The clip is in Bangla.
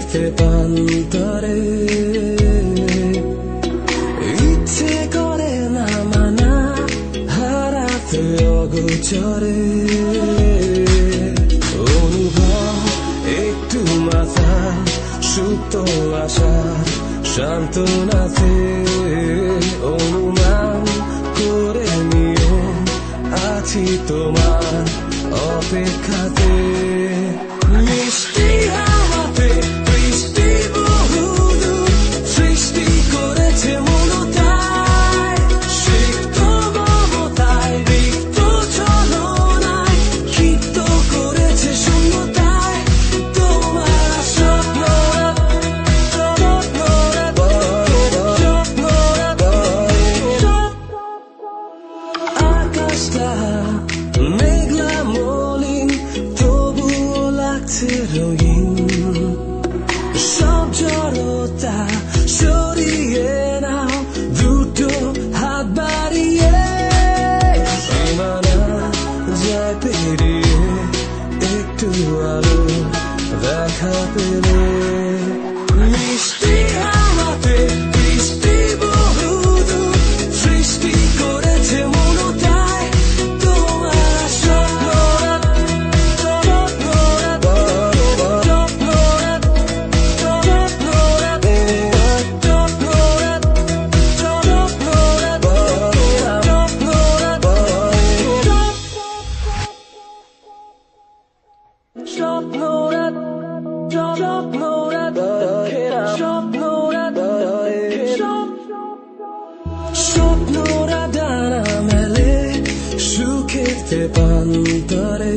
সুখেতে পান্তরে ইচ্ছে করে না মানা হারাতে অগোচরে অনুভব একটু মাথা সুপ্ত আশার সান্ত্বনাতে অনুমান করে নিও আছি তোমার অপেক্ষাতে মিষ্টি হাওয়াতে বৃষ্টি বহুদূর সৃষ্টি করেছে মনতায় সিক্ত মমতায় রিক্ত ছলনায় ক্ষিপ্ত করেছে শূন্যতায় তোমার আকাশটা মেঘলা মলিন তবুও লাগছে রঙিন সব জড়তা সরিয়ে নাও দুটো হাত বাড়িয়ে সীমানা যায় পেরিয়ে একটু আলো দেখা পেলে মিষ্টি হাওয়াতে বৃষ্টি বহুদূর সৃষ্টি করেছে মনতায় তোমার স্বপ্নরাত স্বপ্নরা ডানা মেলে সুখেতে পান্তরে